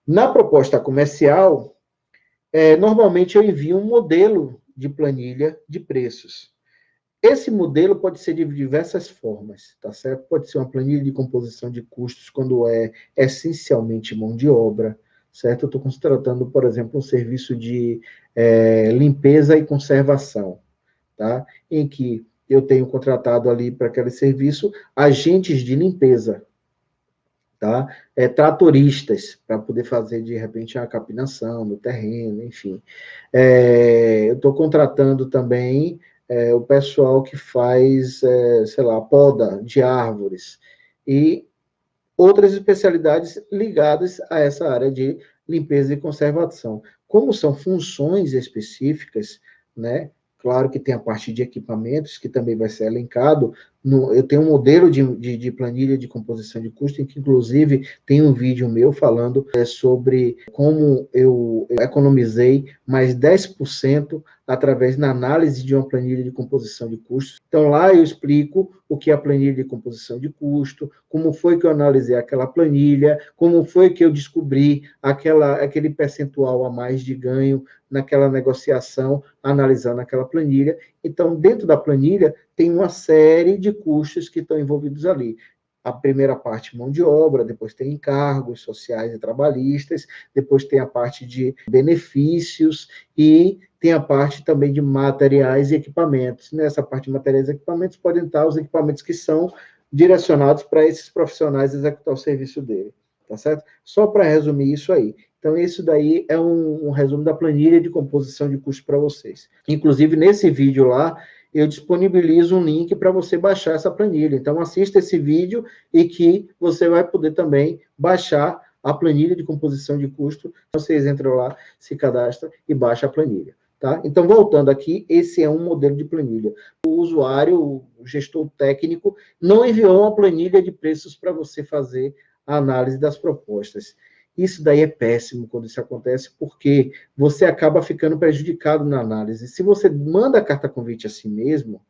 Na proposta comercial, normalmente eu envio um modelo de planilha de preços. Esse modelo pode ser de diversas formas, tá certo? Pode ser uma planilha de composição de custos quando é essencialmente mão de obra, certo? Eu estou contratando, por exemplo, um serviço de limpeza e conservação, tá? Em que eu tenho contratado ali para aquele serviço agentes de limpeza, tá? Tratoristas, para poder fazer, de repente, a capinação no terreno, enfim. Eu estou contratando também o pessoal que faz, sei lá, poda de árvores e outras especialidades ligadas a essa área de limpeza e conservação. Como são funções específicas, né? Claro que tem a parte de equipamentos, que também vai ser elencado. Eu tenho um modelo de planilha de composição de custo, em que, inclusive, tem um vídeo meu falando sobre como eu economizei mais 10% através da análise de uma planilha de composição de custos. Então, lá eu explico o que é a planilha de composição de custo, como foi que eu analisei aquela planilha, como foi que eu descobri aquele percentual a mais de ganho naquela negociação, analisando aquela planilha. Então, dentro da planilha, tem uma série de custos que estão envolvidos ali. A primeira parte, mão de obra, depois tem encargos sociais e trabalhistas, depois tem a parte de benefícios e tem a parte também de materiais e equipamentos. Nessa parte de materiais e equipamentos podem estar os equipamentos que são direcionados para esses profissionais executar o serviço dele, tá certo? Só para resumir isso aí. Então, isso daí é um resumo da planilha de composição de custo para vocês. Inclusive, nesse vídeo lá, eu disponibilizo um link para você baixar essa planilha. Então, assista esse vídeo e que você vai poder também baixar a planilha de composição de custo. Vocês entram lá, se cadastram e baixam a planilha. Tá? Então, voltando aqui, esse é um modelo de planilha. O usuário, o gestor técnico, não enviou uma planilha de preços para você fazer a análise das propostas. Isso daí é péssimo quando isso acontece, porque você acaba ficando prejudicado na análise. Se você manda a carta convite a si mesmo,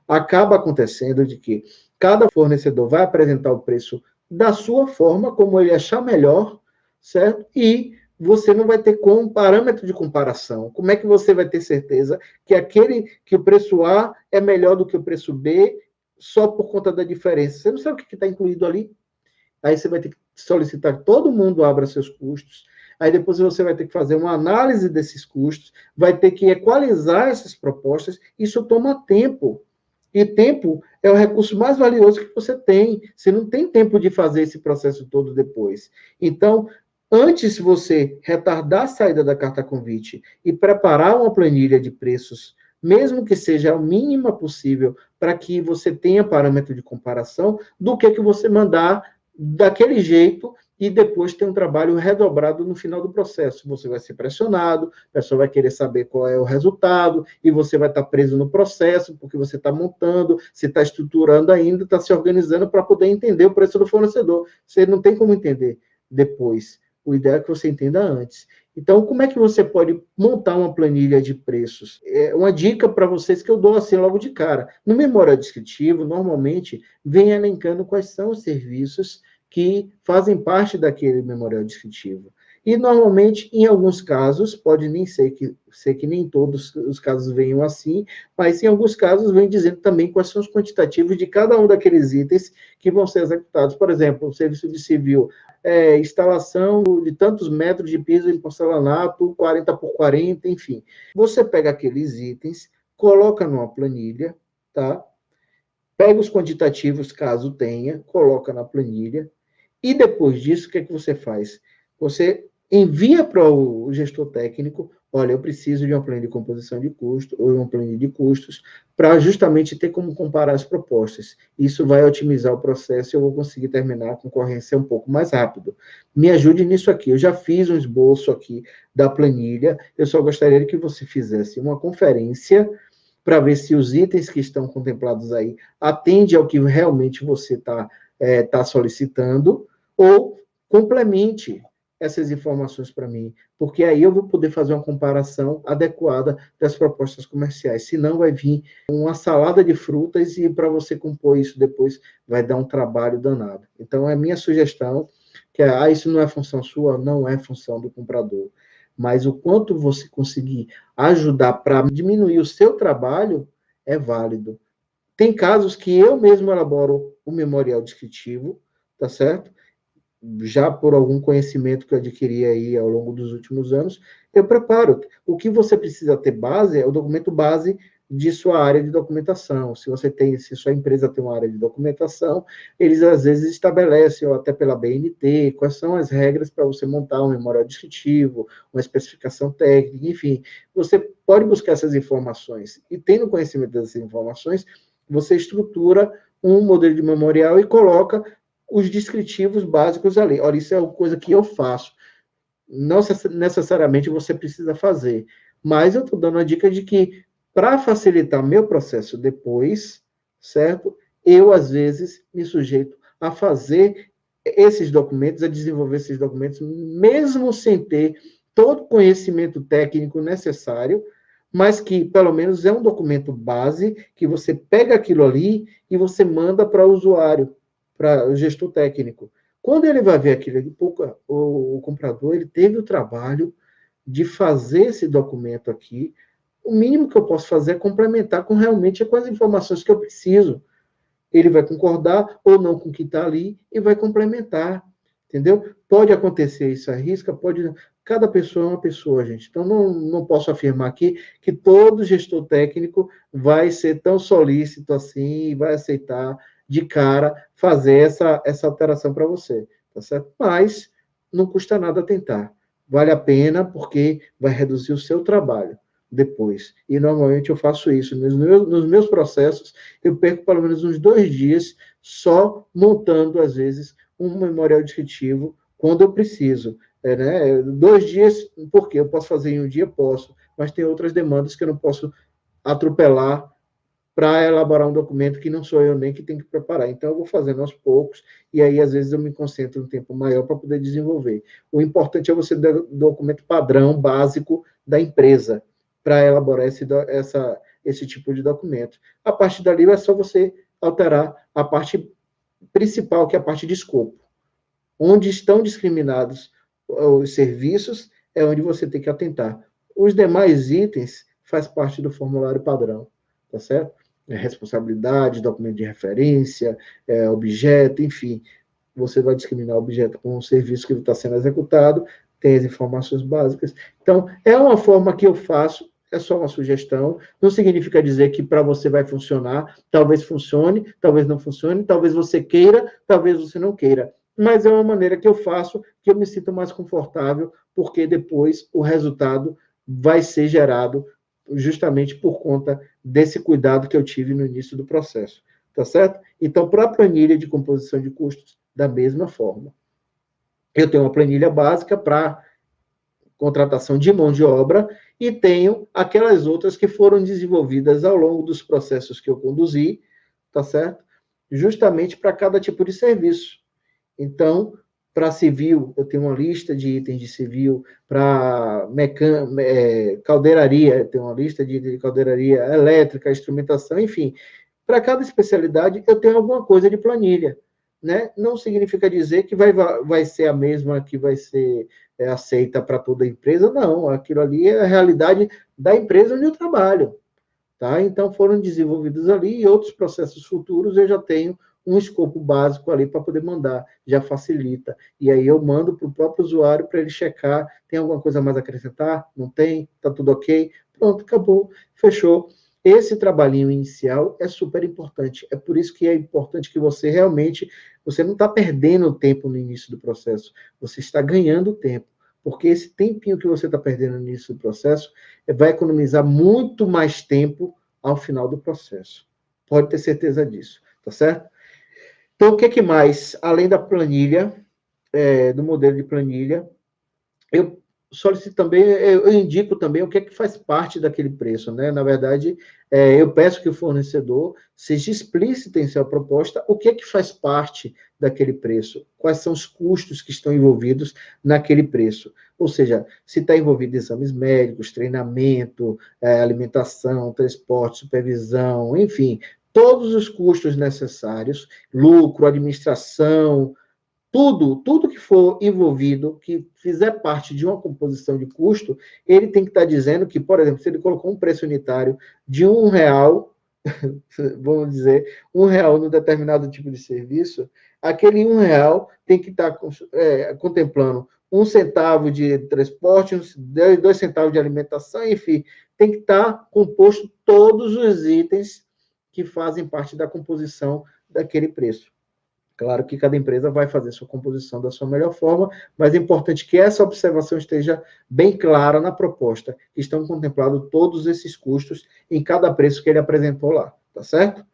acaba acontecendo de que cada fornecedor vai apresentar o preço da sua forma, como ele achar melhor, certo? E você não vai ter parâmetro de comparação. Como é que você vai ter certeza que o preço A é melhor do que o preço B só por conta da diferença? Você não sabe o que está incluído ali. Aí você vai ter que solicitar que todo mundo abra seus custos. Aí depois você vai ter que fazer uma análise desses custos, vai ter que equalizar essas propostas. Isso toma tempo. E tempo é o recurso mais valioso que você tem. Você não tem tempo de fazer esse processo todo depois. Então, antes você retardar a saída da carta convite e preparar uma planilha de preços, mesmo que seja a mínima possível, para que você tenha parâmetro de comparação, do que você mandar daquele jeito e depois ter um trabalho redobrado no final do processo. Você vai ser pressionado, a pessoa vai querer saber qual é o resultado, e você vai estar preso no processo, porque você está montando, você está estruturando ainda, está se organizando para poder entender o preço do fornecedor. Você não tem como entender depois. O ideal é que você entenda antes. Então, como é que você pode montar uma planilha de preços? É uma dica para vocês que eu dou assim logo de cara. No memorial descritivo, normalmente, vem elencando quais são os serviços que fazem parte daquele memorial descritivo. E, normalmente, em alguns casos, pode nem ser que nem todos os casos venham assim, mas em alguns casos vem dizendo também quais são os quantitativos de cada um daqueles itens que vão ser executados. Por exemplo, o serviço de civil, instalação de tantos metros de piso em porcelanato, 40 por 40, enfim. Você pega aqueles itens, coloca numa planilha, tá? Pega os quantitativos, caso tenha, coloca na planilha, e depois disso, o que é que você faz? Você envia para o gestor técnico, olha, eu preciso de uma planilha de composição de custo, ou uma planilha de custos, para justamente ter como comparar as propostas. Isso vai otimizar o processo e eu vou conseguir terminar a concorrência um pouco mais rápido. Me ajude nisso aqui. Eu já fiz um esboço aqui da planilha, eu só gostaria que você fizesse uma conferência para ver se os itens que estão contemplados aí atendem ao que realmente você está solicitando, ou complemente essas informações para mim, porque aí eu vou poder fazer uma comparação adequada das propostas comerciais, senão vai vir uma salada de frutas e para você compor isso depois vai dar um trabalho danado. Então, é minha sugestão, que isso não é função sua, não é função do comprador. Mas o quanto você conseguir ajudar para diminuir o seu trabalho é válido. Tem casos que eu mesmo elaboro o memorial descritivo, tá certo? Já por algum conhecimento que eu adquiri aí ao longo dos últimos anos, eu preparo. O que você precisa ter base é o documento base de sua área de documentação. Se sua empresa tem uma área de documentação, eles às vezes estabelecem, ou até pela BNT, quais são as regras para você montar um memorial descritivo, uma especificação técnica, enfim. Você pode buscar essas informações e, tendo conhecimento dessas informações, você estrutura um modelo de memorial e coloca os descritivos básicos ali. Olha, isso é uma coisa que eu faço. Não necessariamente você precisa fazer, mas eu estou dando a dica de que, para facilitar meu processo depois, certo? Eu, às vezes, me sujeito a fazer esses documentos, a desenvolver esses documentos, mesmo sem ter todo o conhecimento técnico necessário, mas que, pelo menos, é um documento base, que você pega aquilo ali e você manda para o usuário, para o gestor técnico. Quando ele vai ver aquilo, o comprador ele teve o trabalho de fazer esse documento aqui. O mínimo que eu posso fazer é complementar com as informações que eu preciso. Ele vai concordar ou não com o que está ali e vai complementar, entendeu? Pode acontecer isso à risca, pode. Cada pessoa é uma pessoa, gente. Então, não posso afirmar aqui que todo gestor técnico vai ser tão solícito assim e vai aceitar de cara fazer essa alteração para você, tá certo? Mas não custa nada tentar. Vale a pena porque vai reduzir o seu trabalho depois. E normalmente eu faço isso. Nos meus processos, eu perco pelo menos uns 2 dias só montando, às vezes, um memorial descritivo quando eu preciso. Né? 2 dias, por quê? Eu posso fazer em um dia? Posso, mas tem outras demandas que eu não posso atropelar para elaborar um documento que não sou eu nem que tenho que preparar. Então, eu vou fazendo aos poucos, e aí, às vezes, eu me concentro um tempo maior para poder desenvolver. O importante é você ter o documento padrão, básico da empresa, para elaborar esse tipo de documento. A partir dali, é só você alterar a parte principal, que é a parte de escopo. Onde estão discriminados os serviços, é onde você tem que atentar. Os demais itens faz parte do formulário padrão, tá certo? Responsabilidade, documento de referência, objeto, enfim. Você vai discriminar o objeto com o serviço que está sendo executado, tem as informações básicas. Então, é uma forma que eu faço, é só uma sugestão, não significa dizer que para você vai funcionar, talvez funcione, talvez não funcione, talvez você queira, talvez você não queira. Mas é uma maneira que eu faço, que eu me sinto mais confortável, porque depois o resultado vai ser gerado justamente por conta desse cuidado que eu tive no início do processo, tá certo? Então, para a planilha de composição de custos, da mesma forma. Eu tenho uma planilha básica para contratação de mão de obra e tenho aquelas outras que foram desenvolvidas ao longo dos processos que eu conduzi, tá certo? Justamente para cada tipo de serviço. Então, para civil, eu tenho uma lista de itens de civil, para caldeiraria, eu tenho uma lista de itens de caldeiraria, elétrica, instrumentação, enfim. Para cada especialidade, eu tenho alguma coisa de planilha. Né? Não significa dizer que vai ser a mesma que vai ser aceita para toda a empresa, não. Aquilo ali é a realidade da empresa onde eu trabalho. Tá? Então, foram desenvolvidos ali e outros processos futuros eu já tenho um escopo básico ali para poder mandar, já facilita. E aí eu mando para o próprio usuário para ele checar, tem alguma coisa mais a acrescentar? Não tem? Está tudo ok? Pronto, acabou, fechou. Esse trabalhinho inicial é super importante. É por isso que é importante que você realmente, você não está perdendo tempo no início do processo, você está ganhando tempo. Porque esse tempinho que você está perdendo no início do processo vai economizar muito mais tempo ao final do processo. Pode ter certeza disso, tá certo? Então, o que mais? Além da planilha, do modelo de planilha, eu solicito também, eu indico também o que é que faz parte daquele preço, né? Na verdade, eu peço que o fornecedor seja explícito em sua proposta o que é que faz parte daquele preço, quais são os custos que estão envolvidos naquele preço. Ou seja, se está envolvido exames médicos, treinamento, alimentação, transporte, supervisão, enfim, todos os custos necessários, lucro, administração, tudo que for envolvido, que fizer parte de uma composição de custo, ele tem que estar dizendo que, por exemplo, se ele colocou um preço unitário de R$ 1, vamos dizer, R$ 1 no determinado tipo de serviço, aquele R$ 1 tem que estar contemplando 1 centavo de transporte, 2 centavos de alimentação, enfim, tem que estar composto todos os itens que fazem parte da composição daquele preço. Claro que cada empresa vai fazer sua composição da sua melhor forma, mas é importante que essa observação esteja bem clara na proposta, que estão contemplados todos esses custos em cada preço que ele apresentou lá, tá certo?